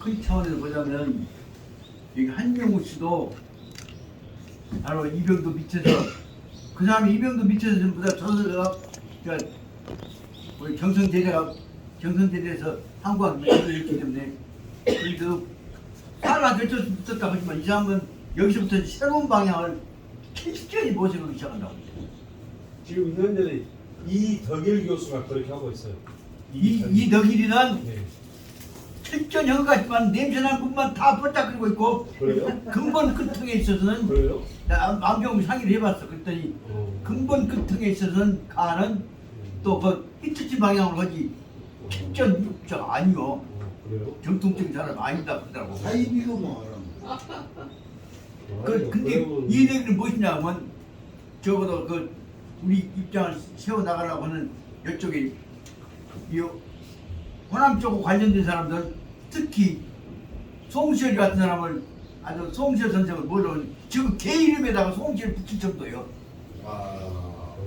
큰 차원에서 보자면 여기 한명우 씨도 바로 이병도 밑에서 그 사람이 이병도 밑에서 전부 다 저서가 그러니까 우리 경성대대에서 한국학 명예를 했기 때문에 그래도 사람한테 어쩔 수 없었다 하지만 이 사람은 여기서부터 새로운 방향을 철저히 모색하기 시작한다고. 지금 현재 이덕일 교수가 그렇게 하고 있어요. 이덕일이란 네. 철저히 형같지만 냄새나는 부분만 다 뻗다그리고 있고 그래요? 근본 끝에 있어서는 그래요? 남경 상의를 해봤어. 그랬더니 근본 끝에 있어서는 가는 또 그 히트치 방향으로 하지 철저히 육자가 아니요. 그래요? 정통적인 사람 아니다 그러더라고. 사이비고 뭐 근데 이 얘기는 무엇이냐면 적어도 그 우리 입장을 세워 나가려고 하는 이쪽에 이 호남 쪽 관련된 사람들 특히 송시열 같은 사람을 아주 송시열 선생을 모르는 지금 개 이름에다가 송시열 붙일 정도예요.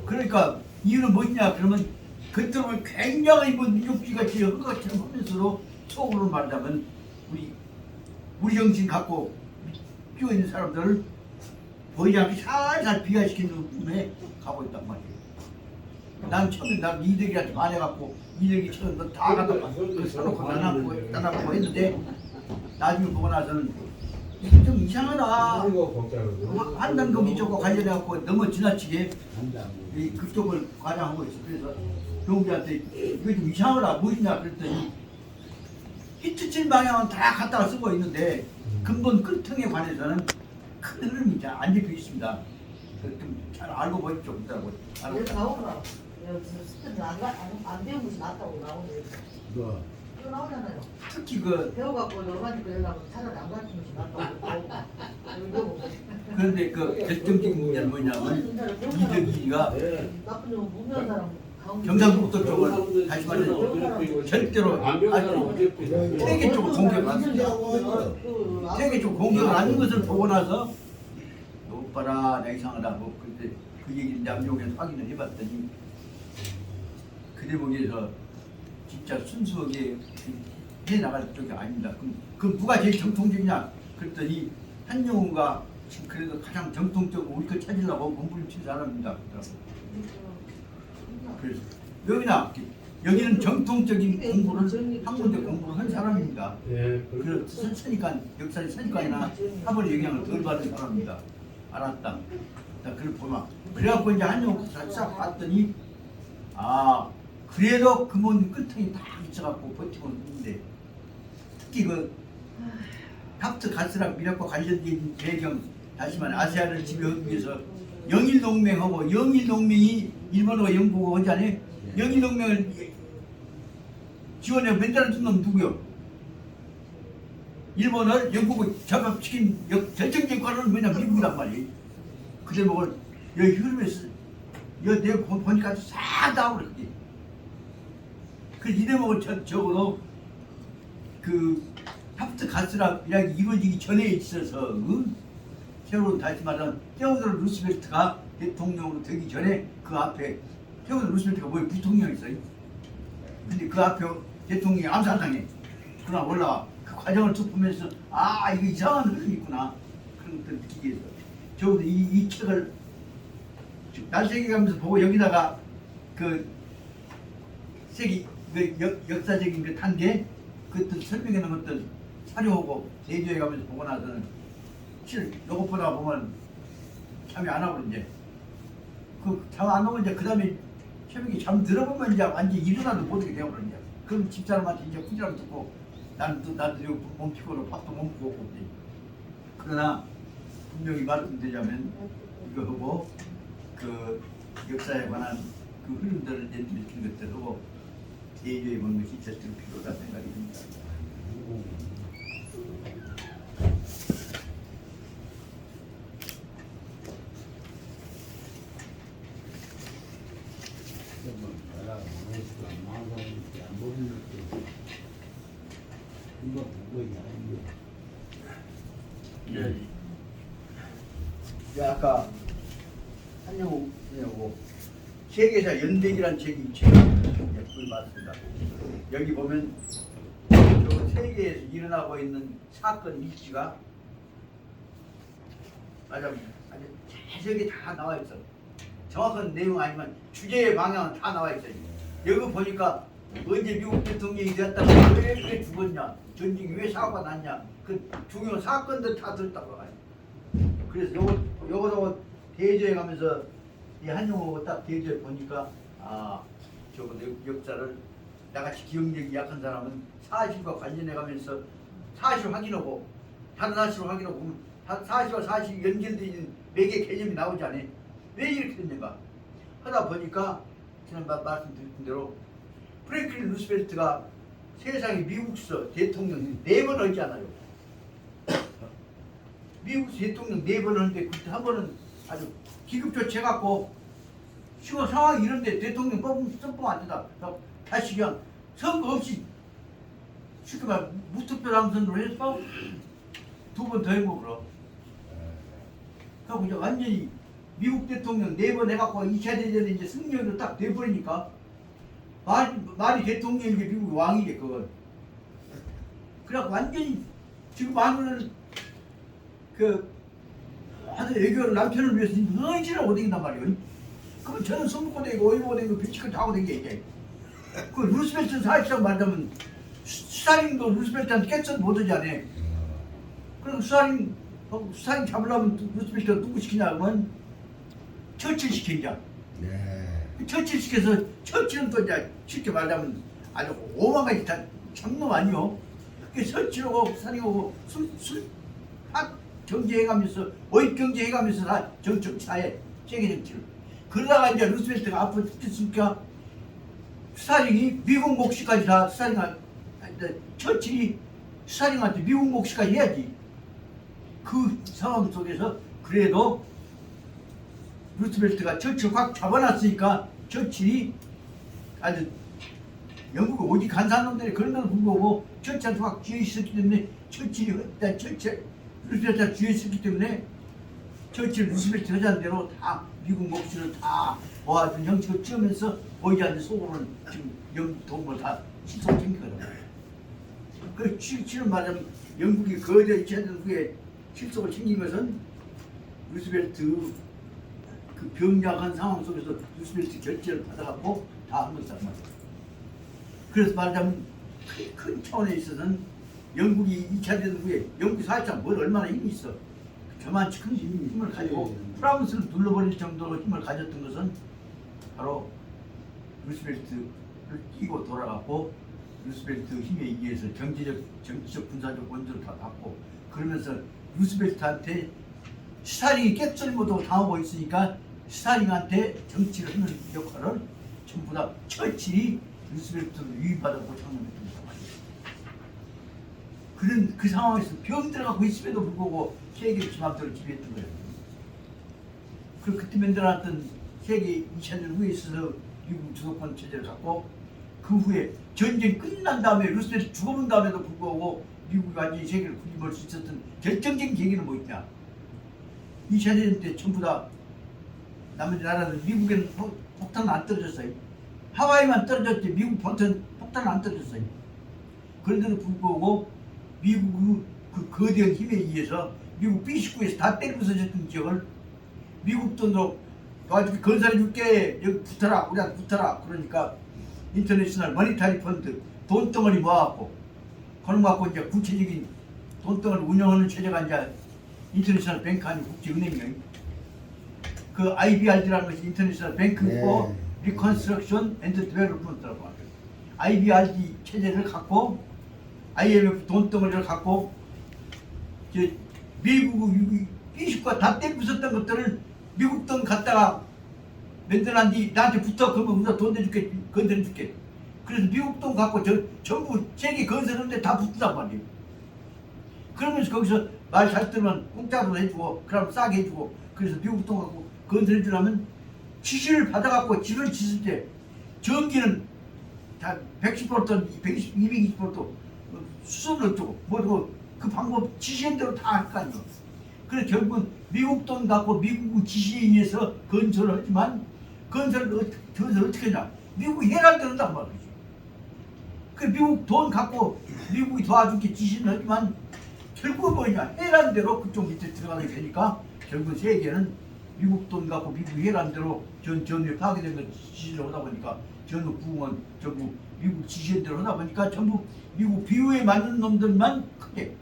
그러니까 이유는 뭐냐 그러면 겉으로는 굉장히 뭐 민족주의같이 헛것처럼 하면서도 속으로 말하자면 우리 정신 갖고 끼어 있는 사람들을 보이지 않게 살살 비하시키는 부분에 가고 있단 말이에요. 난 처음에 난 이들이한테 반해갖고 이들이 처음 다 갖다가 사놓고 나눠고 했는데 나중에 보고 나서는 좀 이상하다. 한단동 이쪽과 관련해갖고 너무 지나치게 그쪽을 과장하고 있어. 그래서 용기한테 이거 좀 이상하다. 무엇이냐 그랬더니 히트칠 방향은 다 갖다가 쓰고 있는데 근본 끝통에 관해서는 큰 흐름이 잘 안 잡혀 있습니다. 좀 잘 알고 보십시오. 그러더라고요. 여기 나오더라. 스탠드 안 배운 것이 낫다고 나오는데 뭐 이거 나오잖아요. 특히 그 배워갖고 여러 가지 배우려면 차라리 안 가르치는 것이 낫다고. 그런데 그 결정적인 문제는 뭐냐면 이덕이가 나쁜 놈은 무명한 사람 경상북도 쪽을 다시 말해서 절대로 세계 쪽을 공격을 안 했습니다. 세계 쪽 공격을 안 한 것을 보고 나서 오빠라 나 이상하다 뭐 그때 그 얘기를 남용해서 확인을 해봤더니 그 대목에서 진짜 순수하게 해나갈 쪽이 아닙니다. 그럼 누가 제일 정통적이냐 그랬더니 한영우가 지금 그래도 가장 정통적으로 우리 거 찾으려고 공부를 친 사람입니다. 그래서 여기는 정통적인 공부를 학문대 공부를 한 사람입니다. 그래서 선니까 역사의 선니까이나 학벌의 영향을 덜 받은 사람입니다. 알았다. 그걸 보면 그래갖고 이제 한영우 싹 봤더니 아 그래도 근본 끝에 다 있어갖고 버티고 있는데 특히 그 탑트 가스랑 미락과 관련된 배경 다시 말해 아세아를 지배하기 위해서 영일동맹하고 영일동맹이 일본하고 영국하고 하잖아요. 영일동맹을 지원해 맨날 준 놈 누구요? 일본을 영국을 잡아치킨 결정적 관원은 뭐냐 미국이란 말이에요. 그 대목을 여기 흐름에서 여기 내가 보니까 싹 나오래 그게. 그래서 이 대목을 적어도 그 탑트 가스랑 이야기 이루어지기 전에 있어서 세월은 다시 말하면 테오도르 루스벨트가 대통령으로 되기 전에 그 앞에 테오도르 루스벨트가 뭐에 부통령이었어요. 근데 그 앞에 대통령이 암살당해. 그러나 올라와 그 과정을 쭉 보면서 아 이거 이상한 흐름이 있구나 그런 것들을 느끼게 해서 적어도 이 책을 날새기 가면서 보고 여기다가 그 세기 그 역사적인 그 단계 그것들 설명해 놓은 것들 사료하고 대조해 가면서 보고 나서는 실 요것보다 보면 참여 안 하고 이제 그 잠 안 오면 이제 그 다음에 새벽에 잠 들어보면 이제 완전 일어나도 못하게 되어버려 이제 그럼 집사람한테 이제 후지람 듣고 나도 여기 몸 피고로 밥도 못 먹고 있지. 그러나 분명히 말씀드리자면 이거 하고 그 역사에 관한 그 흐름들을 이제 일으킨 것들하고 대조해 보는 것이 절대로 필요하다 생각이 듭니다. 아까 한영우하고 세계사 연대기란 책이 있죠. 그걸 봤습니다. 여기 보면 저 세계에서 일어나고 있는 사건 일지가 아주 자세하게 다 나와 있어. 정확한 내용 아니면 주제의 방향은 다 나와 있어요. 여기 보니까 언제 미국 대통령이 되었다가 왜 죽었냐, 전쟁이 왜 사고가 났냐, 그 중요한 사건들 다 들었다고 봐요. 그래서 요거 대조해 가면서 이 한용호가 딱 대조해 보니까 아 저거 역사를 나같이 기억력이 약한 사람은 사실과 관련해 가면서 사실 확인하고 다른 사실을 확인하고 보면 사실과 사실이 연결되어 있는 매개 개념이 나오지 않아요. 왜 이렇게 됐는가 하다 보니까 지난번 말씀드린 대로 프랭클린 루스벨트가 세상에 미국서 대통령 4번 하잖아요. 미국 대통령 4번 하는데 그때 한 번은 아주 기급조치해갖고 시고 상황이 이런데 대통령 뽑으면 안 된다. 다시 그냥 선거 없이 쉽게 말 무투표 당선으로 해서 2번 더 해먹으러. 그리고 이제 완전히 미국 대통령 4번 해갖고 2차 대전에 이제 승리로 딱 돼버리니까 말이 대통령이 미국 왕이래 그건. 그래갖고 완전히 지금 마누라는 아주 애교를 남편을 위해서 언제나 오댕긴단 말이에요. 그럼 저는 선거고 되고 어이고 되고 비치고 다 하고 댕겨. 그 루스벨트 사실상 말하자면 스타린도 루스벨트한테 깨쳐도 못하지 않아. 그럼 스타린 잡으려면 루스벨트가 누구 시키냐 그러면 처칠 시키자. 처칠 시켜서 처칠은 또 이제 쉽게 말하자면 아주 오만 가지 다 장놈 아니요. 그 처칠하고 스타린하고 경제해가면서 어입 경제해가면서 다 정책 사회 세계 정치를 그러다가 이제 루스벨트가 앞으로 죽겠으니까 스타링이 미국 몫이까지 다 처칠이 스타링한테 미국 몫이까지 해야지. 그 상황 속에서 그래도 루스벨트가 처칠 확 잡아놨으니까 처칠이 아주 영국의 오직 간사한 놈들이 그런 데도 불구하고 처칠한테 확 쥐어 있었기 때문에 루스벨트가 쥐어 있었기 때문에 처칠 루스벨트 하자는 대로 다 미국 몫을 다 모아준 형식을 찌우면서 보이지 않는 속으로는 지금 영국 도움을 다 실속을 챙기거든요. 그 실은 말하자면 영국이 거대 2차 대전 후에 실속을 챙긴 것은 루스벨트 그 병약한 상황 속에서 루스벨트 결제를 받아갖고 다 한 것이란 말이에요. 그래서 말하자면 큰 차원에 있어서는 영국이 2차 대전 후에 영국이 사실상 뭘 얼마나 힘이 있어. 저만치 큰 힘을 가지고 프랑스를 눌러버릴 정도로 힘을 가졌던 것은 바로 루스벨트를 끼고 돌아갔고 루스벨트 힘에 의해서 경제적, 정치적, 군사적 원조를 다 받고 그러면서 루스벨트한테 스타링이 깨뜨리 못하고 당하고 있으니까 스타링한테 정치를 하는 역할을 전부 다 처칠이 루스벨트를 유입받았고 장면했던 상황이에요. 그런 그 상황에서 병들어가고 있음에도 불구하고 세계를 지맘대로 지배했던 거예요. 그리고 그때 만들어놨던 세계 2차 대전 후에 있어서 미국 주도권 체제를 갖고 그 후에 전쟁 끝난 다음에 루스벨트 죽어본 다음에도 불구하고 미국이 완전히 세계를 구림할 수 있었던 결정적인 계기는 뭐였냐. 2차 대전 때 전부 다 나머지 나라들 미국에는 폭탄은 안 떨어졌어요. 하와이만 떨어졌지 미국 폭탄은 안 떨어졌어요. 그런데도 불구하고 미국 그 거대한 힘에 의해서 미국 B19에서 다 때리고 서졌던 지역을 미국 돈으로 도와줄게 건설해줄게 여기 붙어라 우리한테 붙어라 그러니까 인터내셔널 머니타리 펀드 돈덩어리 모아갖고 그런 거 갖고 이제 구체적인 돈덩어리 운영하는 체제가 이제 인터내셔널 뱅크 아니고 국제은행이에요. 그 IBRD라는 것이 인터내셔널 뱅크 포 리컨스트럭션 앤드 디벨롭먼트라고 하죠. IBRD 체제를 갖고 IMF 돈덩어리를 갖고 미국 B19가 다 때리고 있었던 것들을 미국 돈 갖다가 만들어난 뒤 나한테 붙어 그러면 우리가 돈 내줄게 건설해줄게. 그래서 미국 돈 갖고 전부 세계 건설하는데 다 붙는단 말이에요. 그러면서 거기서 말 잘 들으면 공짜로 해주고 그럼 싸게 해주고 그래서 미국 돈 갖고 건설해주려면 지시를 받아갖고 집을 짓을 때 전기는 다 110V, 220V 수선을 어쩌고 뭐 그 방법 지시한 대로 다 할 거 아니에요. 그래서 결국은 미국 돈 갖고 미국 지시에 의해서 건설을 하지만 건설을 어떻게 하냐. 미국이 해랄 때는단 말이지. 그 미국 돈 갖고 미국이 도와줄게 지시는 하지만 결국은 뭐냐 해란 대로 그쪽 밑에 들어가게 되니까 결국 세계는 미국 돈 갖고 미국이 해란 대로 전에 파괴된 거 지시를 하다 보니까 전국 부흥은 전부 미국 지시한 대로 하다 보니까 전부 미국 비유에 맞는 놈들만 크게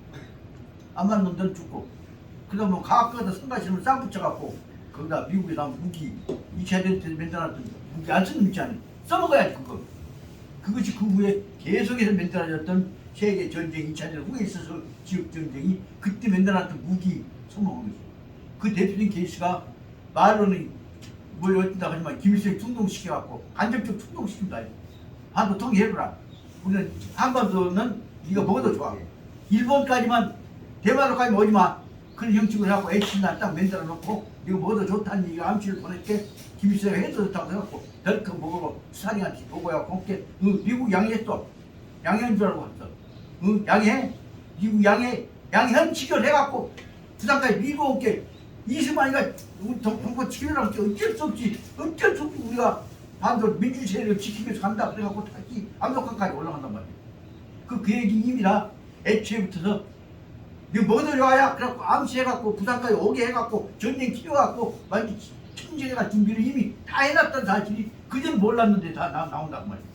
안 맞는 놈들은 죽고 그다음 뭐 과학과다 성가시면 싹 붙여갖고 거기다 미국에 나온 무기 2차 대전 때 만들어놨던 무기 안 쓰는 놈 있잖아요. 써먹어야지 그거. 그것이 그 후에 계속해서 만들어졌던 세계 전쟁 2차 대전 후에 있어서 지역 전쟁이 그때 만들어놨던 무기 써먹은 거죠. 그 대표적인 케이스가 말로는 뭘 어쩐다 하지만 김일성이 충동시켜갖고 간접적 충동시킨다. 한도 통일해보라. 우리는 한반도는 네가 먹어도 좋아. 일본까지만 대만으로까지 오지 마. 그런 형식으로 해갖고 H나 딱 만들어 놓고 이거 먹어도 좋다는 얘기가 암시를 보낼게 김일성이 해도 좋다고 해갖고 덜컥 먹어고 수사님한테 보고 해갖고 함께 미국 양해했어. 양해한 줄 알고 왔어. 양해? 미국 양해한 치료를 해갖고 부산까지 밀고 올게 이승만이가 우리 동포 치료라고 어쩔 수 없이 우리가 반도 민주주의를 지키기 위해서 간다 그래갖고 다시 압록강까지 올라간단 말이야. 그 얘기 이미 다 애초에부터서 너 뭐들 와야 그래갖고 암시해갖고 부산까지 오게 해갖고 전쟁 키워갖고 완전 천재가 준비를 이미 다 해놨던 사실이 그전 몰랐는데 다 나온단 말이야.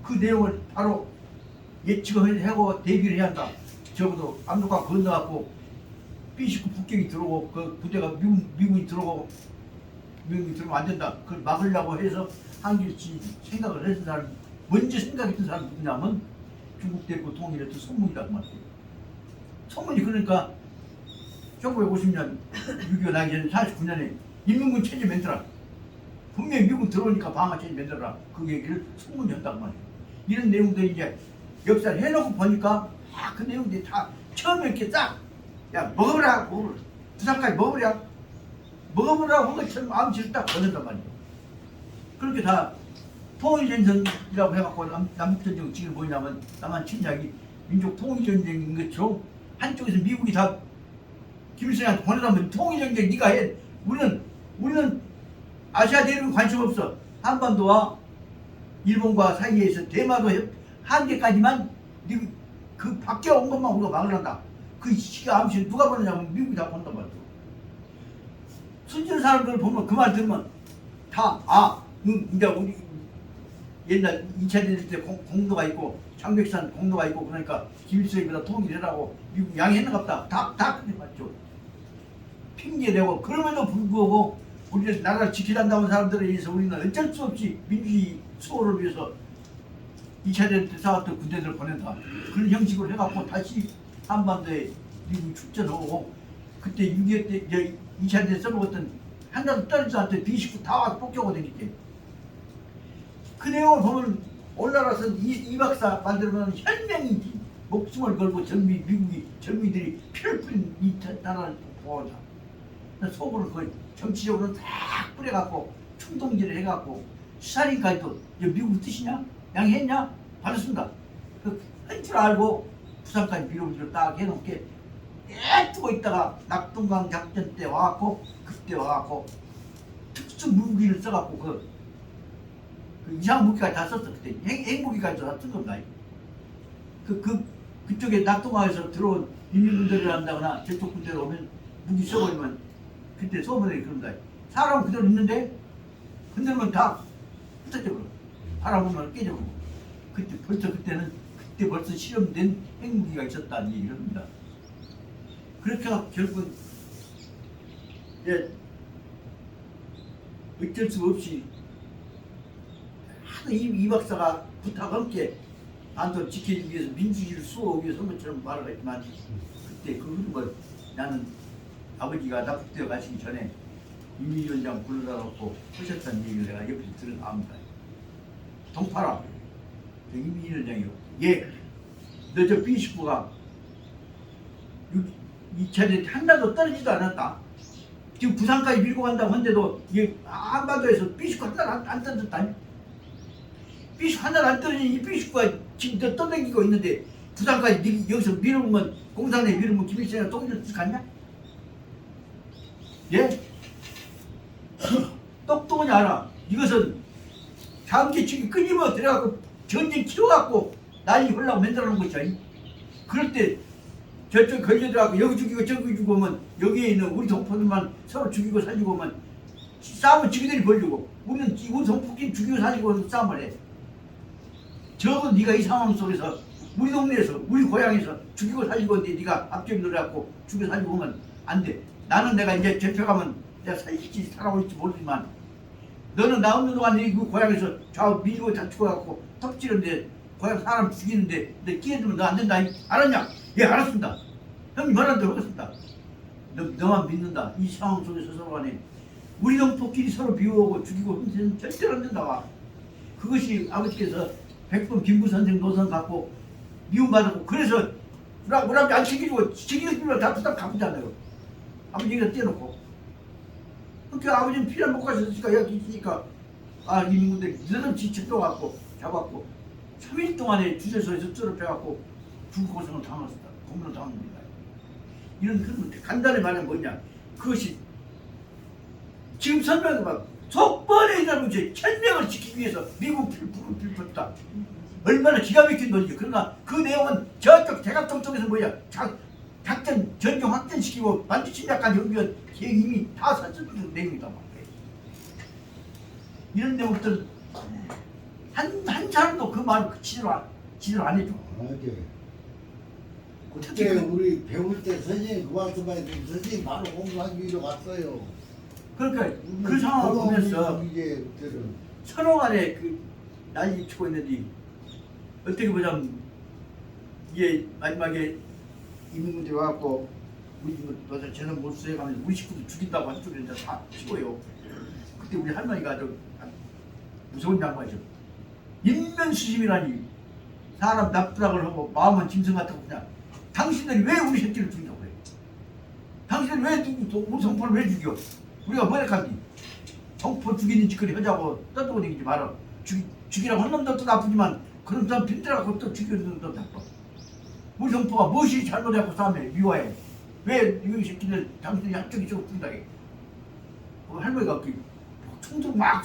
그 내용을 바로 예측을 하고 대비를 해야 한다. 적어도 압록강 건너갖고 B19 북경이 들어오고 그 부대가 미군이 들어오면 안 된다. 그걸 막으려고 해서 한길치 생각을 했던 사람 먼저 생각했던 사람이 누구냐면 중국 대표 통일했던 손문이라고 말이에요. 손문이 그러니까 1950년 6.25 나기 전에 49년에 인민군 체제 만들어라. 분명히 미군 들어오니까 방어 체제 만들어라. 그 얘기를 손문이 한단 말이에요. 이런 내용들이 이제 역사를 해놓고 보니까 그 내용들이 다 처음에 이렇게 딱 야 먹어보라 부산까지 먹어보라고 한 것처럼 암시를 딱 보낸단 말이에요. 그렇게 다 통일전쟁이라고 해갖고 남북전쟁 지금 뭐냐면 남한 침략이 민족 통일전쟁인 것처럼 한쪽에서 미국이 다 김일성한테 보내라면 통일전쟁 네가 해. 우리는 아시아 대륙에 관심 없어. 한반도와 일본과 사이에서 대마도 한계까지만 그 밖에 온 것만 우리가 막으란다. 그 시기가 암시 누가 보내냐면 미국이 다 본단 말이야. 순진 사람들 보면 그 말 들으면 다 이제 우리 옛날 2차 대전 때 공로가 있고 장백산 공로가 있고 그러니까 김일성이보다 통일해라고 미국 양해했는갑다. 다 그렇게 맞죠. 핑계대고 그럼에도 불구하고 우리는 나라를 지키란다는 사람들에 의해서 우리는 어쩔 수 없이 민주주의 수호를 위해서 2차 대전 때 싸웠던 군대들을 보낸다. 그런 형식으로 해갖고 다시 한반도에 미국이 출전하고 그때 6.25 때 2차 대전 써먹었던 한나도 떨어지지 않던 B19 다 와서 폭격하고 다니게. 그 내용을 보면 올라가서 이 박사 만들면 혈맹이지. 목숨을 걸고 미국이 전민들이 피를 뿌린 이 나라를 보호한다. 속으로 그 정치적으로 딱 뿌려갖고 충동질을 해갖고 수사링까지도 미국 뜻이냐? 양해했냐? 받았습니다. 한 줄 알고 부산까지 밀어오기로 딱 해놓게 떼뜨고 있다가 낙동강 작전 때 와갖고 그때 와갖고 특수 무기를 써갖고 그 이상한 무기까지 다 썼어. 그때 핵무기까지 다 쓴 겁니다. 그쪽에 낙동강에서 들어온 인민군대를 한다거나 저쪽 군대로 오면 무기 써버리면 그때 소문이 그런다. 사람 그대로 있는데 흔들면 다 흩어져버려. 바라보면 깨져버려. 그때 벌써 실험된 핵무기가 있었다는 얘기를 합니다. 그렇게 결국은 어쩔 수 없이 하도 이 박사가 부탁 함께 반도를 지키기 위해서 민주주의를 수호하기 위해서 한 것처럼 말을 했지만 그때 그 흐름을 나는 아버지가 납북되어 가시기 전에 임미위원장 불러다놓고 하셨다는 얘기를 내가 옆에서 들어갑니다. 동파라 임미위원장이요. 너 저 B19가 2차 대전 하나도 떨어지지도 않았다. 지금 부산까지 밀고 간다고 한데도 한반도에서 B19 하나도 안 떨어졌다. B19 하나도 안 떨어진 이 B19가 지금 떠다니고 있는데 부산까지 여기서 밀으면 공산에 밀으면 김일성이랑 통일을 갔냐? 예? 똑똑하지 않아. 이것은 장기축이 끊임없이 들어가고 전쟁 키워갖고 난리 흘라고 만들어 놓은 것이야. 그럴 때 저쪽 걸려들어가고 여기 죽이고 저기 죽이고 오면 여기에 있는 우리 동포들만 서로 죽이고 살리고 오면 싸움은 지그들이 벌리고 우리는 우리 동포끼리 죽이고 살리고 싸움을 해. 적어도 네가 이 상황 속에서 우리 동네에서 우리 고향에서 죽이고 살리고 있는데 네가 앞쪽에 놀아갖고 죽이고 살리고 오면 안 돼. 나는 내가 이제 잡혀가면 내가 살릴지 살아올지 모르지만 너는 나 없는 동안에 그 고향에서 좌우 밀고 다투고갖고 턱지는데 고향 사람 죽이는데 내 끼어들면 너 안 된다. 알았냐? 예, 알았습니다. 형님 말한 대로 하겠습니다. 너만 믿는다. 이 상황 속에서 서로 간에 우리 동포끼리 서로 비호하고 죽이고 흠세는 절대로 안 된다. 와. 그것이 아버지께서 백범 김구 선생 노선 갖고 미움받았고 그래서 우리 안 챙겨주고 챙겨주면 다 부담 갚으잖아요. 아버지가 떼놓고 그러니까 아버지는 피난 못 가셨으니까 여기 있으니까 아 이민군들이 느닷없이 집도갖고 잡았고 3일 동안에 주재소에서 쩌럽혀갖고 죽고생을 당했습니다. 공문을 당합니다. 이런 그런 간단히 말하면 뭐냐 그것이 지금 설명해봐 속번에 이라는 것이 천명을 지키기 위해서 미국 불을 빌렸다. 얼마나 기가 막힌 논리죠. 그러나 그 내용은 저쪽 대각동 쪽에서 뭐야 작전 전경 확전시키고 반지 침략까지 연기한 계획 이미 다 설정된 내용이다. 이런 내용들 한 사람도 그 말을 지대로 안 해줘. 그때 우리 배울 때 선생님 그 말씀하신 선생님 바로 공부하기 위로 갔어요. 그러니까 그 상황을 보면서 이제 그때는 서로 간에 그 난리 치고 있는데 어떻게 보자면 이게 마지막에 이민군들이 와갖고 우리 집을 재산 못 수해가면서 우리 식구들 죽인다고 한쪽에 이제 다 치고요. 그때 우리 할머니가 아주 무서운 양반이죠. 인면수심이라니 사람 납부락을 하고 마음은 짐승 같다고 그냥 당신들이 왜 우리 새끼를 죽인다고 그래? 당신들이 왜 우리 성포를 왜 죽여? 우리가 뭐라카니? 성포 죽이는 짓거리 하자고 떠들고 다니지 말아. 죽이라고 한 놈도 또 나쁘지만 그런 사람 빈들하고 또 죽이는 놈도 나빠. 우리 성포가 무엇이 잘못해갖고 싸움에 미워해? 왜 이 새끼들 당신들이 한쪽이 저거 죽인다 해? 할머니가 총들 막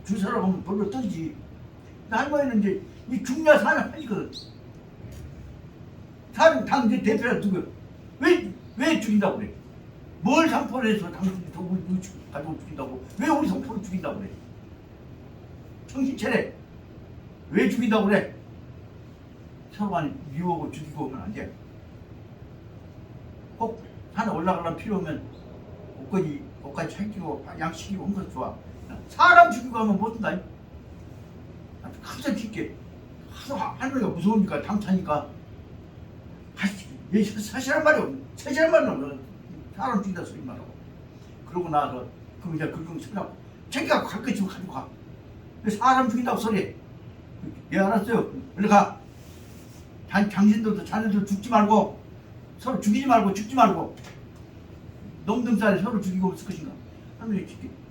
주사라고 하면 벌로 뜨지. 할머니는 이제 이 중야 사는 하니거든. 사람 당 이제 대표가 누구? 왜 죽인다고 그래? 뭘 상포를 해서 당신이 우리 가지고 죽인다고? 왜 우리 성포를 죽인다고 그래? 정신 차려. 왜 죽인다고 그래? 서로 간에 미워하고 죽이고 오면 안 돼. 꼭 하나 올라가려면 필요하면 옷까지 챙기고 양식이고 한 것 좋아. 사람 죽이고 하면 못 된다. 항상 쉽게 하도 할머니가 무서우니까 당차니까 사실한 말이 없네. 사실한 말은 없네. 사람 죽인다 소리 말하고 그러고 나서 그럼 이제 그걸 챙겨갖고 챙겨갖고 갈 거 지금 가지고 가. 사람 죽인다고 소리 예 알았어요. 빨리 가. 당신들도 자네들 죽지 말고 서로 죽이지 말고 죽지 말고 놈등살에 서로 죽이고 없을 것인가.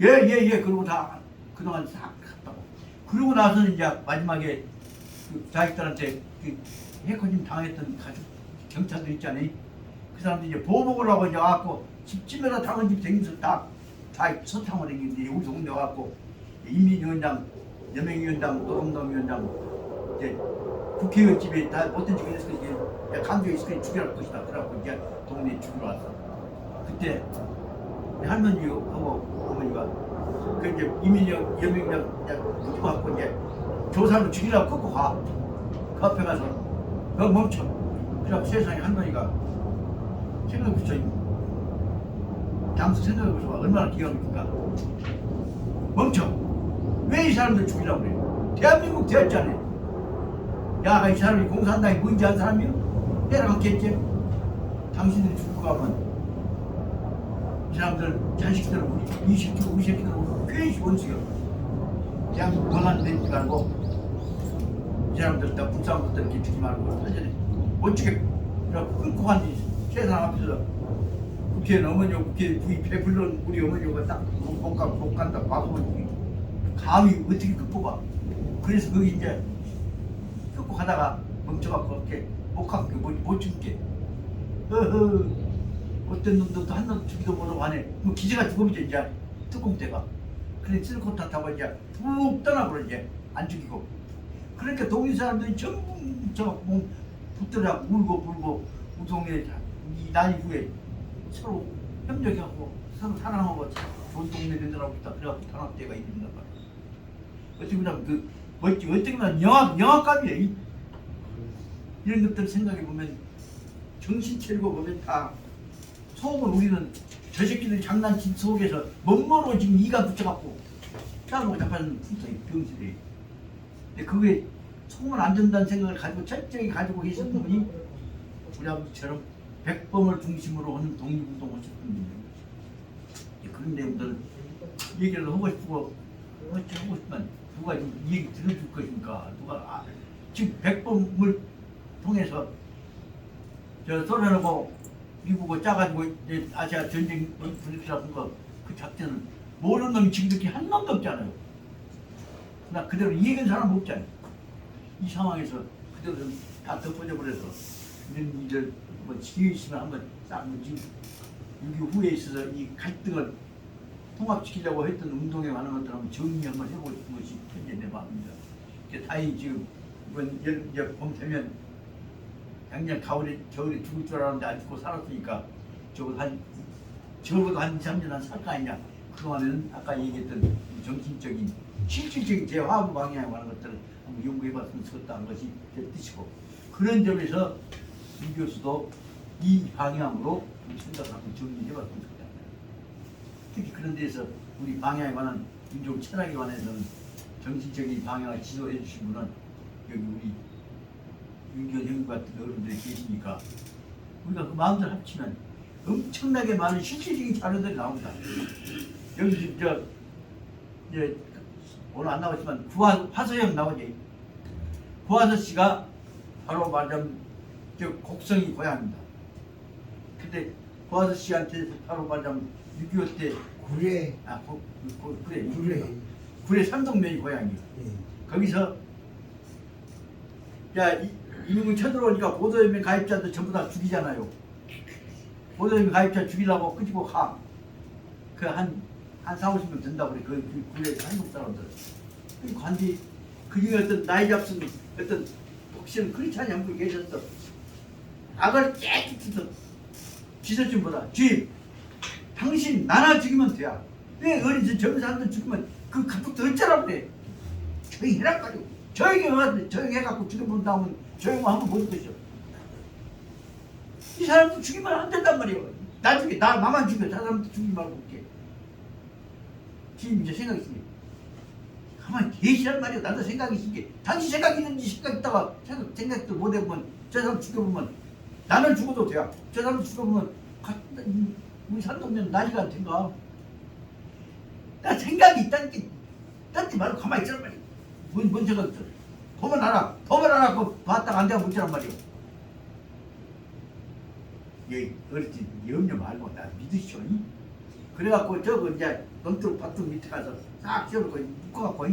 예예예 그러고 다 그동안 싹 갔다고. 그러고 나서는 이제 마지막에 그 자식들한테 그 해코님 당했던 가족 경찰들 있잖아요. 그 사람들 이제 보복을 하고 이제 와갖고 집집마다 당한 집 생겨서 다 서탕을 했는데 우리 동네 와갖고 인민위원장, 여명위원장, 노동당위원장 이제 국회의원 집에 다 못된 집에 있을 거지 감정이 있을 거지 죽이라고 것이다. 그래갖고 이제 동네에 죽이러 왔어. 그때 할머니하고 어머니가 그 이제 여명위원장 붙고 갖고 이제 조사로 죽이라고 끌고 가. 그 앞에 가서 너 멈춰. 그래갖고 세상에 할머니가 생각해보죠. 당시 생각해보죠. 얼마나 기가 막힐까. 멈춰. 왜 이 사람들 죽이라고 그래? 대한민국 대했잖아. 야, 이 사람이 공산당이 뭔지 아는 사람이요? 해라겠지? 당신들이 죽고 가면 이 사람들 자식들 우리 새끼들 괜히 원수요. 대한민국 원하는 데지 말고 이 사람들 다 불쌍한 것들 이렇게 주지 말고 사전에 어떻게 끊고 간지 세상 앞에서 국회의원 어머니하고 국회 부인 배불러 우리 어머니가 딱 못 간다 봐보면 감히 어떻게 극복하. 그래서 거기 이제 끊고 가다가 멈춰갖고 이렇게 목하고 못 죽게 어떤 놈도 한 놈 죽이도 못하고 하네. 뭐 기세가 죽으면 이제 뚜껑대가 그래 쓸고 탓하고 이제 푹 떠나버려 이제 안 죽이고 그러니까 동네 사람들이 전부 저몸 붙들어 울고 불고 우동에 이 날 이후에 서로 협력하고 서로 사랑하고 좋은 동네 되느라고 있다. 그래갖고 단합대가 이른단 말이야. 어떻게 보면 그 어떻게 보면 영화감이에요. 이런 것들 생각해 보면 정신 차리고 보면 다 소음을 우리는 저 새끼들 장난친 속에서 멋모로 지금 이가 붙여갖고 싸우고 잡아는 풍성이 병실이. 근데 그게 소음을 안 된다는 생각을 가지고 철저히 가지고 계신 분이 우리 아버지처럼 백범을 중심으로 하는 독립운동을 하셨던 분이에요. 그런 내용들 얘기를 하고 싶고 하고 싶으면 누가 이 얘기 들어줄 것입니까? 누가 지금 백범을 통해서 저 소련하고 미국을 짜가지고 이제 아시아 전쟁 분위기라는 거그 작전은 모르는 놈이 지금까지 한 놈도 없잖아요. 나 그대로 이해한 사람 없잖아요. 이 상황에서 그대로 좀 다 덮어져 버려서 이런 일을 뭐 지혜 있으면 한번 딱 지금 6.25 후에 있어서 이 갈등을 통합시키려고 했던 운동에 관한 것들 한번 정리 한번 해보고 싶은 것이 현재 내 마음입니다. 다행히 지금 이번 이제 봄 되면 작년 가을에 겨울에 죽을 줄 알았는데 안 죽고 살았으니까 적어도 한 2, 3년 한 살 거 아니냐. 그동안에는 아까 얘기했던 정신적인 실질적인 제 화합 방향에 관한 것들을 한번 연구해봤으면 좋겠다는 것이 제 뜻이고, 그런 점에서 임 교수도 이 방향으로 생각을 한번 정리해봤으면 좋겠다. 특히 그런 데서 우리 방향에 관한 민족 철학에 관해서는 정신적인 방향을 지도해 주신 분은 여기 우리 윤기현 형님 같은 어른들이 계시니까 우리가 그 마음들 합치면 엄청나게 많은 실질적인 자료들이 나옵니다. 여기 지금 이제 오늘 안 나왔지만 화서형 나오지. 구화서 씨가 바로 말하자면 곡성이 고향입니다. 근데 구화서 씨한테 바로 말하자면 6.25 때 구례. 그래 구례. 구례 산동면이 고향이에요. 예. 거기서 야 이민군 쳐들어오니까 보도연맹 가입자들 전부 다 죽이잖아요. 보도연맹 가입자 죽이려고 끄집고 가. 그 한 40-50명 된다고 그래. 그 구례 한국 사람들. 그 관디 그 중에 어떤 나이 잡순 어떤 복실은 그렇지 않냐 한 분 계셨어. 악을 깨끗이 지서진보다 주임 당신 나나 죽이면 돼야. 왜 어린 젊은 사람들 죽이면 그 감독도 어쩌라고 그래. 조용히 해라 가지고 조용히 해갖고 죽여본 다음은 조용히 하면 못 되죠. 이 사람도 죽이면 안 된단 말이에요. 나중에 나만 죽여. 저 사람도 죽이지 말고 올게. 지금 이제 생각이 있으니 가만히 계시란 말이에요. 나도 생각이 있으니 당신 생각이 있는지 생각 있다가 생각도 못 해보면 저 사람 죽여보면 나는 죽어도 돼요. 저 사람 죽여보면 우리 산동면 난리가 안 된가. 나 생각이 있다는 게 딴지 말고 가만히 있으란 말이에요. 뭔 생각 있어. 보면 알아. 그거 봤다가 안 되면 묻자란 말이에요. 얘 어렸지 염려 말고 나 믿으시오. 그래갖고 저거 이제 넘도록 밭둑 밑에 가서 싹 세워놓고 묶어갖고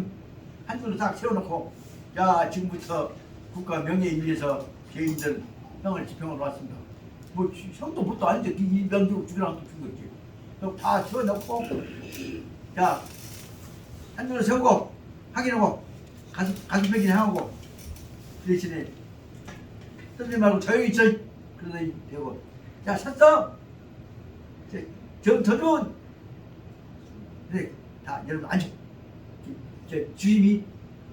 한 줄로 싹 세워놓고 야 지금부터 국가 명예에 위해서 개인들 형을 집행하러 왔습니다. 뭐 형도 뭣도 아닌데 이 명중 죽이라고 죽인 거지. 그럼 다 세워놓고 야 한 줄로 세우고 확인하고 가슴 빼기 하고 그 대신에 선생님 말고 조용히 있어. 그러더니 되고 야 섰어. 정터준 네, 다 여러분 앉아. 주임이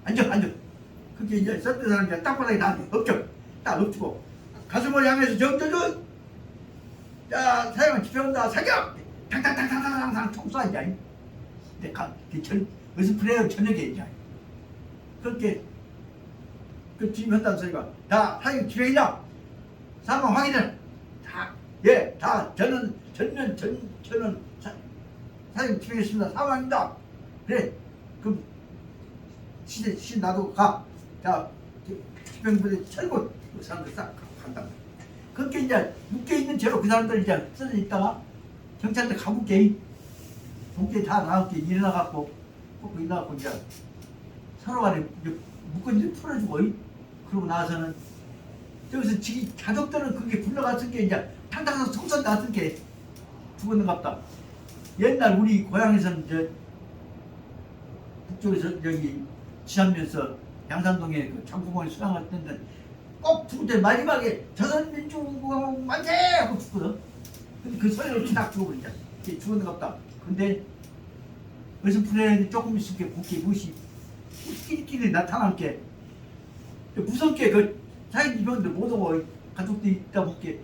앉아. 그렇게 이제 썼던 사람이 땅바닥에 다 엎쳐. 딱 엎치고 가슴을 향해서 정터준 자 사형을 집행한다. 사격 탕탕탕탕탕탕 총 쏴 이제. 근데 어스프레이어 저녁에 이제 그렇게 그 주임이 한다는 소리가 다 사형 집행이다. 사망 확인을 다 저는 사형 집행했습니다. 사망입니다. 그래 그럼 시 나도 가. 자 집행부대 철고 그 사람들 싹 간다. 그렇게 이제 묶여있는 채로 그 사람들 이제 써져 있다가 경찰들 가볼게. 동계 다 나올게. 일어나갖고 꼭 일어나갖고 이제 서로 간에 묶은 지 풀어주고 그러고 나서는 여기서 지금 가족들은 그게 굴러갔은 게 이제 탕탕탕 송선 났은 게 죽었는갑다. 옛날 우리 고향에서는 북쪽에서 여기 지하면서 양산동에 그 장구멍에 수당할 때는 꼭 죽을 때 마지막에 조선민주공화국 만세! 하고 죽거든. 근데 그 소리로 딱 죽어버리자. 죽었는가 보다. 근데 어슴푸레 조금 있을게 국기 무시 끼리끼리 나타날 게 무섭게 그 자기 집안들 못 오고 가족들이 있다 볼게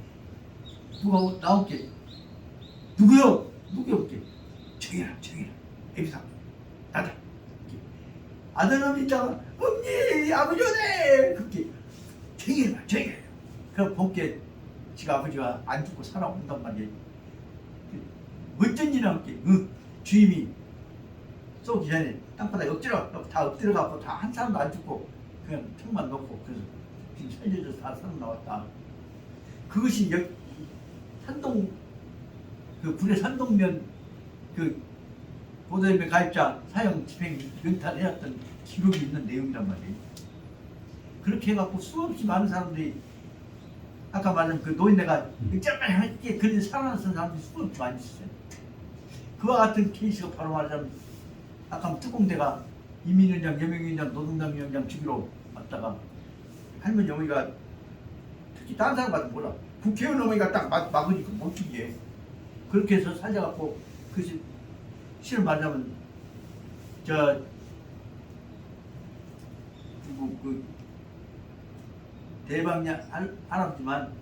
누가 나올게 누구요? 누구요? 정이라 애비상 나다 아들놈이 있다가 언니 아버지 오네 그렇게 정이라 그럼 볼게 지가 아버지가 안 죽고 살아온단 말이에요. 어쩐지 나올게 주임이 쏘기 전에 땅바닥에 다 엎드려갖고 다 한 사람도 안 죽고 그냥 턱만 놓고 그래서 지금 살려줘서 다 살아 나왔다. 그것이 산동 그 군의 산동면 그 보도협회 가입자 사형 집행 연탄해왔던 기록이 있는 내용이란 말이에요. 그렇게 해갖고 수없이 많은 사람들이 아까 말한 그 노인네가 일절만 할게 그런 살아났던 사람들이 수없이 많이 있어요. 그와 같은 케이스가 바로 말하자면 아까 특공대가 이민위원장, 여명위원장, 노동당 위원장 주기로 왔다가 할머니 어머니가 특히 다른 사람한테 몰라 국회의원 어머니가 딱 막으니까 못 죽게 그렇게 해서 살려갖고 그것이 실을 말하자면 그 대방냐 할아버지만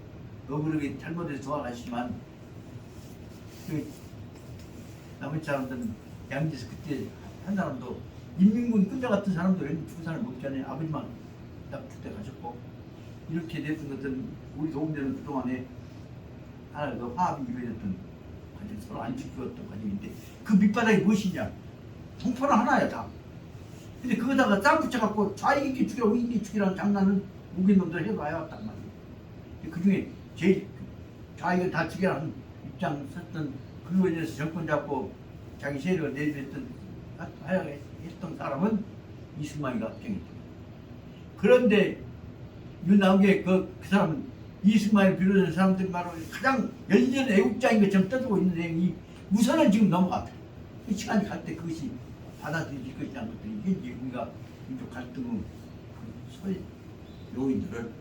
억울하게 잘못해서 돌아가시지만 그 나머지 사람들은 양지에서 그때 한 사람도 인민군 끈자 같은 사람도 왠지 죽은 사람이 없잖아요. 아버지만 딱 그때 가셨고 이렇게 됐던 것은 우리 도움되는 그동안에 하나 그 화합이 이루어졌던 과정 서로 안 지켰던 과정인데 그 밑바닥이 무엇이냐 동포는 하나야 다. 근데 그거다가 짱 붙여갖고 좌익이 죽여 우익이 죽이라는 장난은 우기놈들 해봐야 딱 말이에요. 그 중에 제일 좌익을 다 죽이라는 입장 썼던 그로 인해서 정권 잡고 자기 세력을 내주했던 했던 사람은 이승만이가 합정했죠. 그런데 나오게 그 사람은 이승만을 비롯한 사람들이 바로 가장 연전 애국자인 것처럼 떠들고 있는 내용이 우선은 지금 넘어갔다. 이 시간이 갈 때 그것이 받아들여질 것이라는 것들이 현재 우리가 민족 갈등의 그 소위 요인들을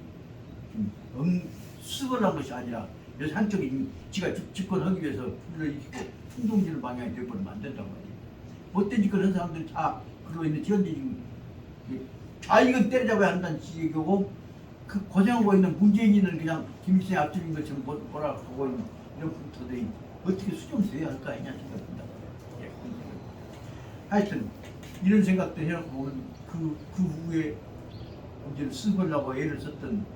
수습을 한 것이 아니라 여기서 한쪽이 지가 집권하기 위해서 불러일으키고 충동지를 방향이 되어버리면 안 된단 말이에요. 못된 짓을 한 사람들이 다 그러고 있는 현재 지금 좌익은 때려잡아야 한다는 지적이고 그 고생하고 있는 문재인이는 그냥 김일성의 앞집인 것처럼 뭐라 보고 있는 이런 분들이 어떻게 수정돼야 할까 하냐 생각합니다. 하여튼 이런 생각도 해놓고 보면 그 후에 문제를 쓰려고 애를 썼던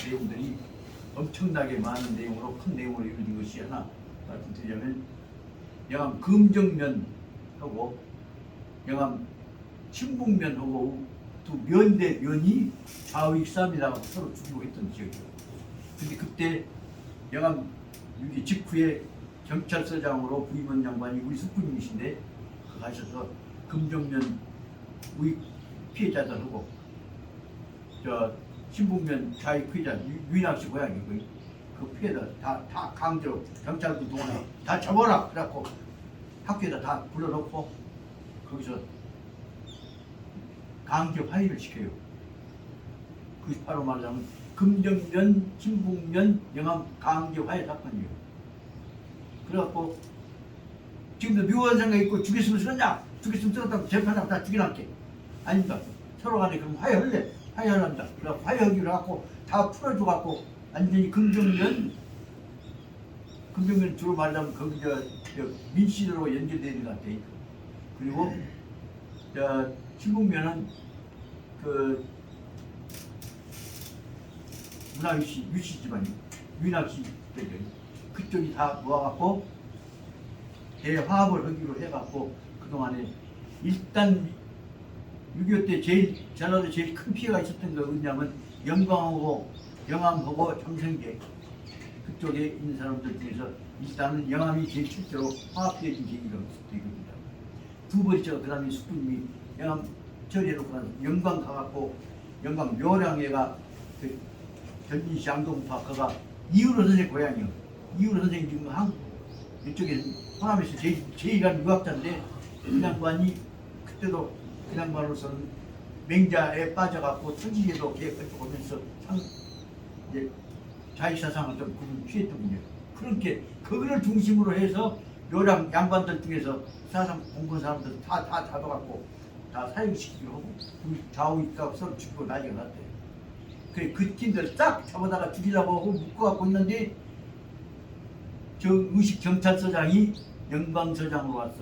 내용들이 엄청나게 많은 내용으로 큰 내용으로 이루어진 것이 하나 말씀드리자면 영암 금정면하고 영암 신북면하고 두 면대 면이 좌우익 싸움이라고 서로 죽이고 했던 지역이에요. 근데 그때 영암 유기 직후에 경찰서장으로 부임한 양반이 우리 숙부님이신데 그 가셔서 금정면 우익 피해자들하고 신북면 좌익 피해자 유인학씨 고향이고 그 피해자 다 강제로 경찰도 동원해 다 잡아라 그래갖고 학교에다 다 불러놓고 거기서 강제 화해를 시켜요. 그것이 바로 말하자면 금정면, 신북면, 영암 강제 화해 사건이에요. 그래갖고 지금도 묘한 생각이 있고 죽였으면 쓰느냐? 죽였으면 쓰겠다고 재판하고 다 죽여놨게. 아닙니다. 서로 간에 그럼 화해할래? 화해하랍니다. 그래서 화해하기로 하고 다 풀어줘갖고 완전히 금정면 주로 말하자면 거기 민씨로 연결되어 있는 것 같아요. 그리고 신북면은 그 문화유씨 유씨 집안이 유인학씨 때죠. 그쪽이 다 모아갖고 대화합을 하기로 해갖고 그동안에 일단 6.25 때 전라도 제일 큰 피해가 있었던 거 뭐냐면 영광하고 영암하고 장성계 그쪽에 있는 사람들 중에서 일단은 영암이 제일 실제로 화합되어진 계기가 있습니다. 두 번째 그 다음에 숙부님이 영암 처리해놓고 영광 가갖고 영광 묘량회가 그 전진시 양동파 그가 이유로 선생 고향이요. 이유로 선생이 지금 이쪽에 호남에서 제일 간 유학자인데 그 양반이 그때도 그 양반으로서는 맹자에 빠져갖고 천지에도 계획하고 오면서 이제 자의사상을 좀 취했던 분이에요. 그렇게 그거를 중심으로 해서 요랑 양반들 중에서 사상 공부한 사람들 다 잡아갖고 다 사형시키기로 하고 좌우니까 서로 죽이고 난리가 났대요. 그래 그 팀들 싹 잡아다가 죽이려고 하고 묶어갖고 있는데 저 의식 경찰서장이 영광서장으로 왔어.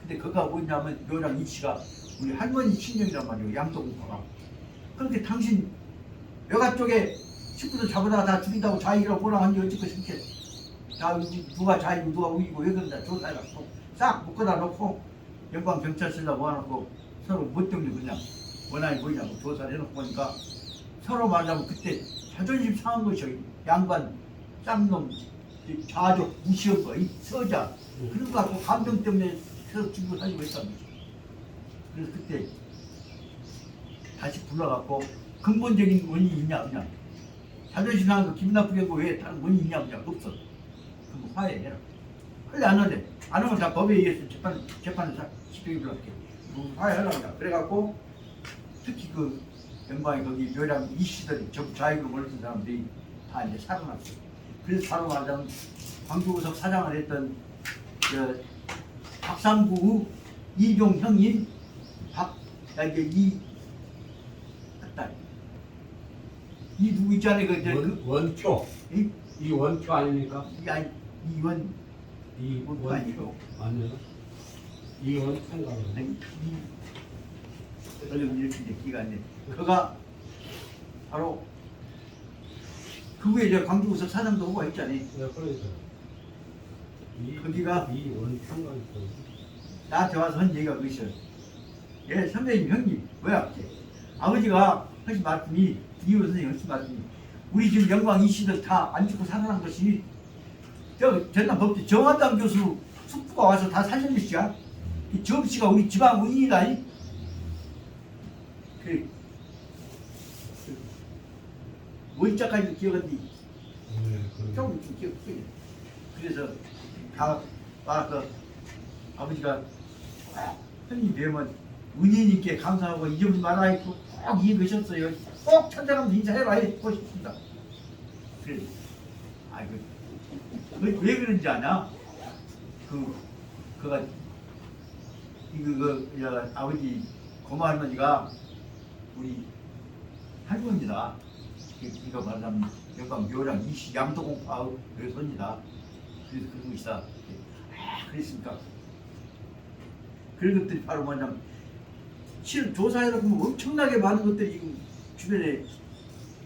근데 그가 뭐냐면 요랑 이씨가 우리 할머니 친정이란 말이에요. 양도공파가. 그렇게 당신 여가 쪽에 식구들 잡아다가 다 죽인다고 자의라고 뭐라 하는지 어찌고 싶게 다 누가 자의고 누가 우기고 왜 그런다 조사해갖고 싹 묶어다 놓고 영광 경찰서에다 모아놓고 서로 뭐 때문에 그냥 원한이 뭐냐고 조사를 해놓고 보니까 서로 말하자면 그때 자존심 상한 것이요. 양반 쌍놈 좌족 무시한 거 이 서자 그런 거 갖고 감정 때문에 서로 죽이고 살리고 했단 말이죠. 그래서 그때 다시 불러갖고 근본적인 원인이 있냐 그냥 자존심 상한 거 기분 나쁘게 하고 왜 다른 원인이 있냐 그냥 없어. 그럼 화해해라. 그래 안 하래. 안 하면 다 법에 의해서 재판을 시키기 불러할게. 화해하라 그냥. 그래갖고 특히 그 영광이 거기 요량 이씨들이 전부 좌익으로 몰렸던 사람들이 다 이제 살아났어. 그래서 바로 말하자면 광주구석 사장을 했던 박상구 이종 형님 이 누구 있잖아요 그 원표. 이 원표 아닙니까? 이원 원표 아니고 아니요. 이원표인가 아니 얼른 이렇게 이제 기가 안 돼. 그가 바로 그 후에 이제 광주구석 사장도 오고 했잖아요. 네, 그러니까. 거기가 이 원표인가 있어. 나한테 와서 한 얘기가 그랬어요. 예, 선배님, 형님, 뭐야? 아버지가 하신 말씀이, 이호 선생님 하신 말씀이, 우리 지금 영광 이씨들 다 안 죽고 살아난 것이, 전남 법대 정한담 교수 숙부가 와서 다 살린 것이야. 이 정씨가 우리 지방 의인이다니? 그래. 원자까지 기억한디, 네, 좀 기억해. 그래서 다 와서 아버지가 형님 뵈면 은혜님께 감사하고 잊어보지 말아 했고 꼭 이해하셨어요. 꼭 찾아가면서 인사해라 했고 싶습니다. 그래. 아이고 왜 그런지 아냐? 그가 아버지 고모 할머니가 우리 할머니다. 이거 말하자면 영광 묘랑 이씨 양도공파의 손이다. 그래서 그런 것이다. 그랬습니까? 그런 것들이 바로 뭐냐면 실 조사해서 보면 엄청나게 많은 것들이 지금 주변에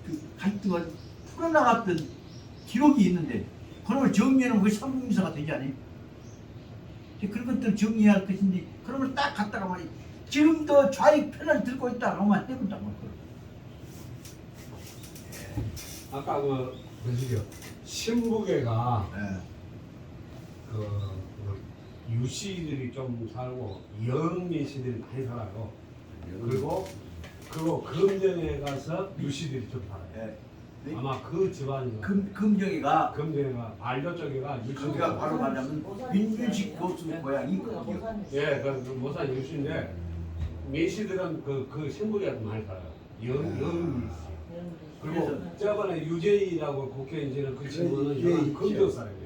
그 갈등을 풀어나갔던 기록이 있는데 그러면 정리하는 것이 삼국유사가 되지 않아요? 그런 것들을 정리해야 할 것인데 그러면 딱 갔다가 말이 지금도 좌익 편을 들고 있다 그러면 해본단 말이에요. 아까 뭐시죠? 신부계가 그 유씨들이 좀 살고 영미씨들이 많이 살아요. 그리고 금정에 가서 유씨들이 좀 살아요. 아마 그 집안이 금정이가 반려 쪽에가 거기가 바로 말하면 민규식 교수 고향이 거기요. 예, 그 모산 유씨인데 미씨들은 그 신부계가 많이 살아요. 영미씨. 그리고 저번에 유재희라고 국회의원은 그 친구는 금정 사람이에요.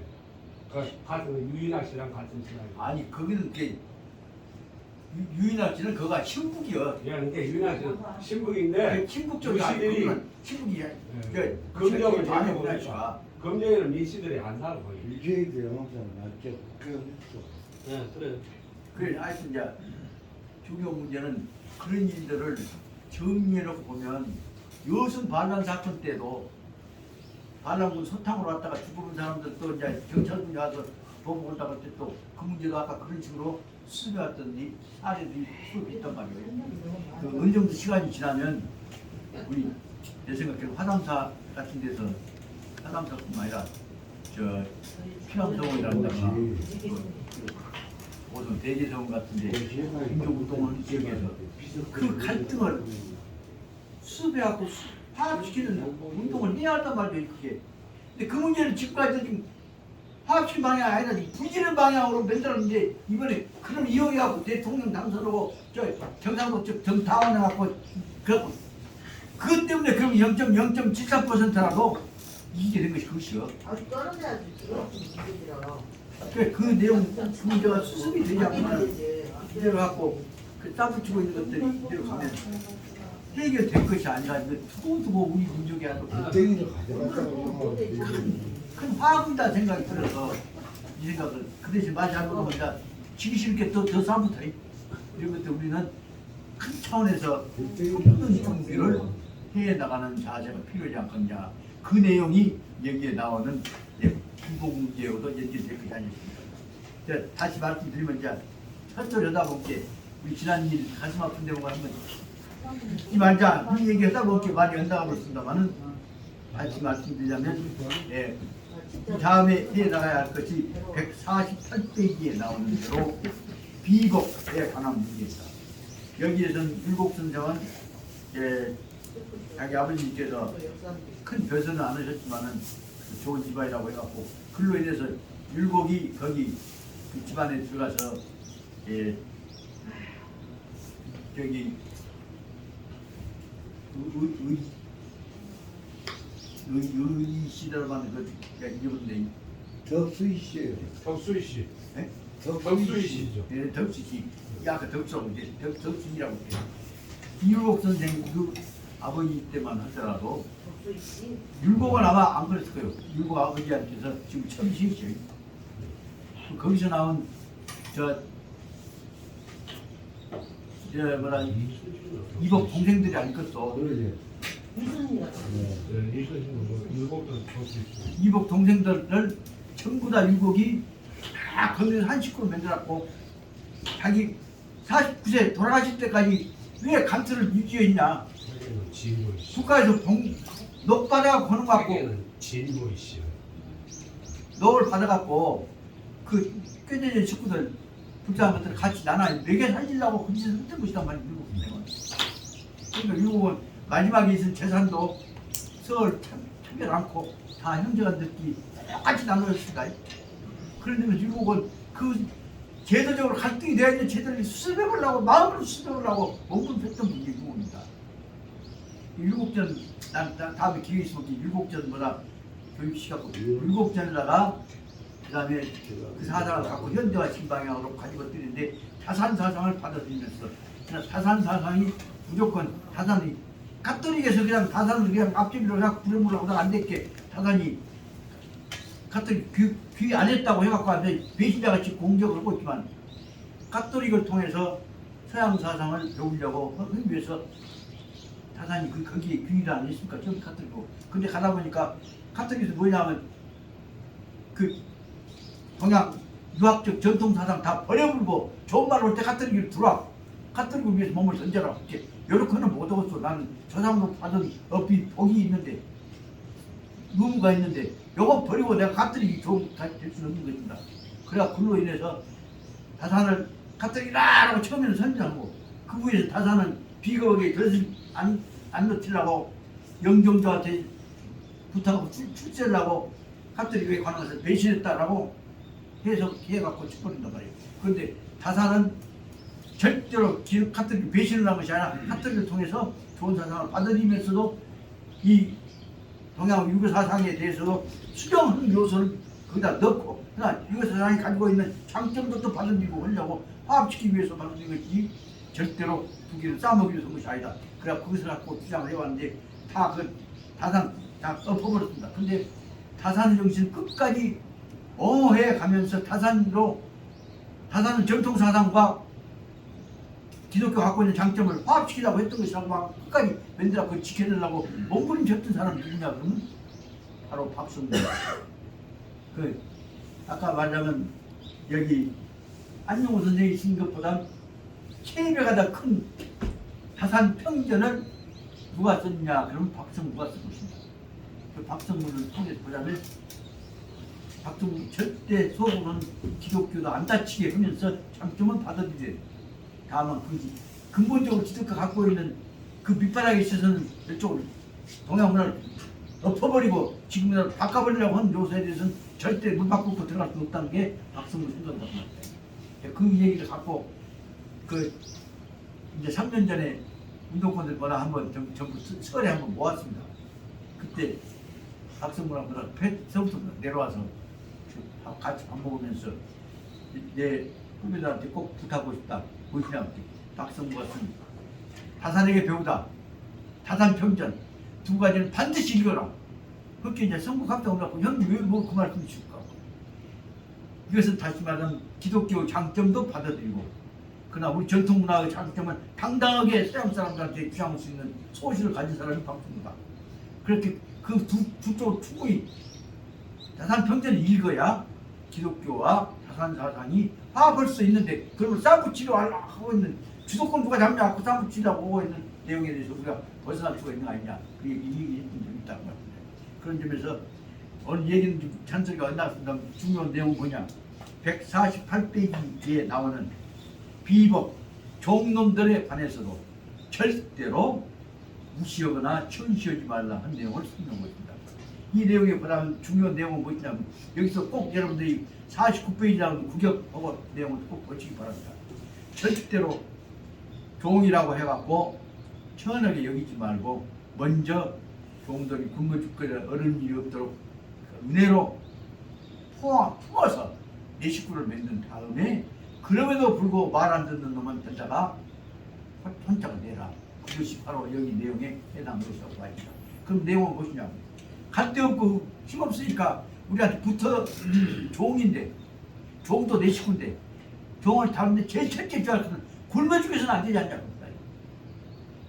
같은 유인학 씨랑 같은 시간이. 아니 거기는 유인학 씨는 그가 신북이요. 예, 그러니까 유인학 씨는 신북인데 신북 쪽이 아니고 신북이야. 금정을 많이 보니까 보니까 금정에는 미씨들이 안 살아 거의. 일주일에 영상 맞죠? 그랬어. 네, 그래. 그래 하여튼 이제 중요 문제는 그런 일들을 정리해놓고 보면 여순 반란 사건 때도 반란군 소탕으로 왔다가 죽은 사람들 또 이제 경찰분이 와서 보고 온다고 할 때 또 그 문제도 아까 그런 식으로 수배왔던 사례들이 수업이 있단 말이에요. 그 어느 정도 시간이 지나면 우리 내 생각에는 화담사 같은 데서 화담사뿐만 아니라 저 피남성원이라는 데가 무슨 대제성 같은데 민족운동을 지역에서 그 갈등을 수배하고 파업시키는 운동을 해야 한단 말이에요. 그게. 근데 그 문제는 지금까지 지금 파업시킨 방향이 아니라 부지는 방향으로 만들었는데 이번에 그런 이용해갖고 대통령 당선하고 저 경상도 쪽 정당원해갖고 그것 때문에 그럼 0.73%라도 이게 된 것이 그것이요. 아주 떨어져야지. 그렇게 문제들어. 그 내용 문제가 수습이 되지 않으면 이대로 갖고 그 싸붙이고 있는 것들이 이대로 가면 해결될 것이 아니라 이거 두고두고 우리 민족이 아주 땡이를 가져갔다고 큰 화합이다 생각이 들어서 이 생각을 그 대신 많이 하고 보니까 지기 싫게 더 싸붙어. 이런 것들 우리는 큰 차원에서 없는 준비를 해 나가는 자세가 필요하지 않겠냐. 그 내용이 여기에 나오는 불공 문제하고도 연결될 것이 아니겠습니까? 다시 말씀드리면 이제 헛소리 하다 볼게 우리 지난 일 가슴 아픈 내용을 한번 이 말자 이 얘기하다 볼게 많이 연다고 그렇습니다만은 다시 말씀드리자면 이 다음에 해 나가야 할 것이 148페이지에 나오는 대로 비복에 관한 문제입니다. 여기에서는 율곡선생은 자기 아버님께서 큰 별선은 안 하셨지만은 좋은 집안이라고 해갖고 그로 인해서 율곡이 거기 그 집안에 들어가서 저기 의시라고 하는 그 이분데 덕수이 씨예요. 덕수이 씨. 예? 덕수이 씨죠. 예, 덕수씨. 아까 덕수라고 이제 덕수이라고 해요. 이율곡 선생 그 아버지 때만 하더라도 율곡은 아마 안 그랬을 거예요. 율곡 아버지한테서 지금 처음이시죠. 거기서 나온 뭐라 이복 동생들이 아니겠어. 그러지. 이순이가 이복 동생들을 전부 다 율곡이 다 거기서 한 식구로 만들었고 자기 49세 돌아가실 때까지 왜 감투를 유지했냐. 국가에서 넉 받아갖고 하는 거 같고 진보이 씨. 넉을 받아갖고 그 꾀내는 식구들 불쌍한 것들 같이 나눠 내게 살리려고 그 짓을 했던 것이단 말이야. 율곡은. 그러니까 율곡은 마지막에 있은 재산도 썰 차별 않고 다 형제간들끼리 똑같이 나눠줬을까. 그런데 율곡은 그 제도적으로 갈등이 되어 있는 제도를 수습해보려고 마음으로 수습해보려고 몸을 폈던 분이 율곡입니다. 율곡전 난 다음에 기회 있으면 율곡전보다 교육시켜갖고 율곡전에다가 그 다음에 그 사상을 갖고 현대화 신방향으로 가지고 뛰는데 타산 사상을 받아들이면서 타산 사상이 무조건 타산이 가톨릭에서 그냥 타산을 그냥 앞집으로 그냥 부려보려고 안 됐게 타산이 가톨릭 귀 안 했다고 해갖고 하는데 배신자같이 공격을 하고 있지만 가톨릭을 통해서 서양 사상을 배우려고 하기 위해서 타산이 거기에 귀의를 안 했으니까 저기 가톨릭이고 근데 가다 보니까 가톨릭에서 뭐냐면 그 동양 유학적 전통 사상 다 버려버리고 좋은 말 올 때 가톨릭으로 들어와. 가톨릭을 위해서 몸을 던져라. 이렇게는 못 하겠어. 나는 저상으로 받은 업이 복이 있는데 의무가 있는데 요거 버리고 내가 가톨릭이 좋은 될 수는 없는 것입니다. 그래야 그로 인해서 다산을 가톨릭이라고 처음에는 선전하고 그 후에 다산은 비겁하게 그것을 안 넣으려고 영종도한테 부탁하고 출세를 하고 가톨릭에 관한 것을 배신했다라고 해갖고 쳐버린단 말이에요. 그런데 다산은 절대로 가톨릭 배신을 한 것이 아니라 가톨릭을 통해서 좋은 사상을 받아들이면서도 이 동양 유교 사상에 대해서도 수정하는 요소를 거기다 넣고 그러나 유교 사상이 가지고 있는 장점도 또 받아들이고 하려고 화합시키기 위해서 받아들인 것이 절대로 두 개를 싸먹기 위해서 한 것이 아니다. 그래 그것을 갖고 주장을 해왔는데 다 그 다산 다 엎어버렸습니다. 근데 다산 정신 끝까지 옹호해 가면서 다산은 전통 사상과 기독교 갖고 있는 장점을 화합시키려고 했던 것이라고 막 끝까지 만들어 그 지켜내려고 몸부림쳤던 사람이 누구냐 그러면 바로 박수입니다. 그 아까 말하자면 여기 안용호 선생이 쓴 것보다 3배가 더 큰 다산 평전을 누가 썼냐 그러면 박성무가 쓴 것입니다. 그 박성무를 통해서 보자면 박성무 절대 속으로는 기독교도 안 다치게 하면서 장점은 받아들여야 돼요. 다만 그 근본적으로 기독교가 갖고 있는 그 밑바닥에 있어서는 이쪽을 동양 문화를 엎어버리고 지금이라도 바꿔버리려고 하는 요소에 대해서는 절대 문 바꾸고 들어갈 수 없다는 게 박성무 생각이란 말이에요. 그 얘기를 갖고 그 이제 3년 전에 운동권들 뭐나 한번 전부 설에 한번 모았습니다. 그때 박성문하고 서부터 내려와서 같이 밥 먹으면서 내 후배들한테 꼭 부탁하고 싶다. 무엇이냐? 박성무가 쓴 다산에게 배우다. 다산평전 두 가지는 반드시 읽어라. 그렇게 이제 성북학당 올라고 형님 왜그 말씀 주실까? 이것은 다시 말하면 기독교 장점도 받아들이고 그러나 우리 전통문화의 장점은 당당하게 서양 사람들한테 주장할 수 있는 소신을 가진 사람이 박성무다. 그렇게 그 두쪽 충분히 다산평전을 읽어야 기독교와 다산사상이 화합할 수 있는데 그러면 싸붙이려 하고 있는 주도권 누가 잡냐 그 싸붙이려고 하고 있는 내용에 대해서 우리가 벗어날 수가 있는 거 아니냐 그게 이 점이 있다고 말합니다. 그런 점에서 오늘 얘기는 좀 잔소리가 엇났습니다. 중요한 내용은 뭐냐 148페이지 뒤에 나오는 비법 종놈들에 관해서도 절대로 무시하거나 천시하지 말라 한 내용을 설명한 것입니다. 이 내용에 보다 중요한 내용은 뭐냐면 여기서 꼭 여러분들이 49페이지라는 구격하고 내용을 꼭 보시기 바랍니다. 절대로 종이라고 해갖고 천하게 여기지 말고 먼저 종들이 굶어 죽거나 어려운 일이 없도록 은혜로 품어서 내 식구를 맺는 다음에 그럼에도 불구하고 말 안 듣는 놈은 전자가 혼자가 내라. 그것이 바로 여기 내용에 해당되는 것이라고 합니다. 그럼 내용은 무엇이냐? 갈 데 없고 힘없으니까 우리한테 붙어 종인데 종도 내 식구인데 종을 다루는데 제일 첫째 줄 알거든 굶어 죽여서는 안 되지 않냐?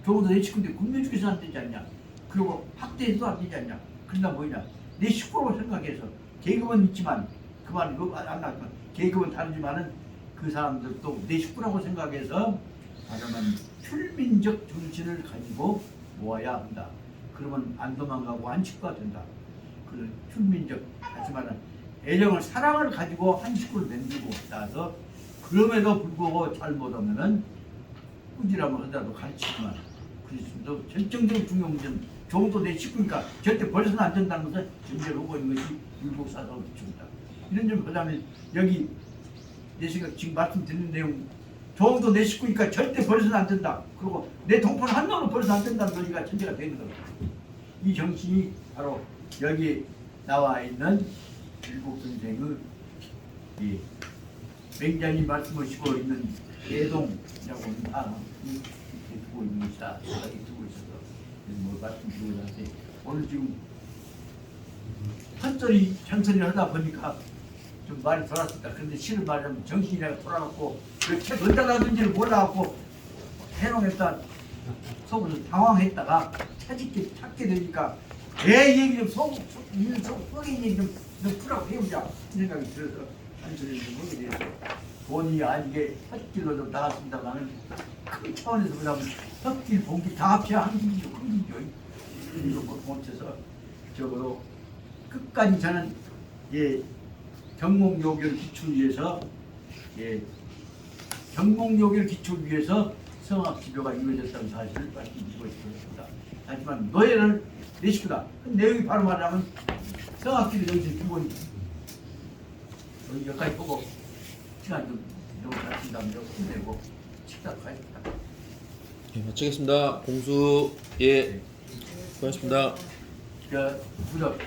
종도 내 식구인데 굶어 죽여서는 안 되지 않냐? 그리고 학대해서도 안 되지 않냐? 그러나 뭐냐? 내 식구로 생각해서 계급은 있지만 그 말은 안 나지만 계급은 다르지만은 그 사람들도 내 식구라고 생각해서 말하면 출민적 정신을 가지고 모아야 한다. 그러면 안 도망가고 한 식구가 된다. 그 출민적 다시 말하면 애정을 사랑을 가지고 한 식구를 만들고 나서 그럼에도 불구하고 잘못하면은 꾸지람을 하더라도 가르치지만 그리스도 결정적으로 중요한 문제는 종도 내 식구니까 절대 버려서는 안 된다는 것을 전제로 하고 있는 것이 율법 사상의 기초입니다. 이런 점을 보자면 여기 내 생각 지금 말씀드리는 내용 종도 내 식구니까 절대 버려서는 안 된다. 그리고 내 동포는 한 놈을 버려서는 안 된다는 논리가 전제가 되는 겁니다. 이 정신이 바로 여기 나와 있는 일곱 선생의 이 맹장이 말씀하시고 있는 대동이라고 하는 단어 이렇게 두고 있는 것이다. 생각이 두고 있어서 뭐 말씀드리고 있는데 오늘 지금 한소리 하다 보니까 좀 많이 돌았습니다. 그런데 실을 말하면 정신이 내가 돌아갔고 책 어디다 놨는지를 몰라갖고 해놓겠다 속으로 당황했다가 찾게 되니까 내 얘기 좀 속에 있는 얘기 좀 풀라고 해보자 생각이 들어서 한소리를 좀 하게 돼서 본의 아니게 헛길로 좀 나갔습니다만 큰 차원에서 보자면 헛길 본길 다 합쳐야 한 길이죠. 큰 길이죠. 이거 멈춰서 적어도 끝까지 저는 경목요결 기출 위해서 경목요결 기출 위해서 성악지교가 이루어졌다는 사실을 말씀드리고 있습니다. 하지만 노예를 내 식구다. 내용이 바로 말하면 성악지를 여기서 기본 여기까지 보고 시간 좀 너무 잘 쓴다면 끝내고 식사도 가야겠다. 예, 마치겠습니다. 공수 예, 수고하셨습니다. 무적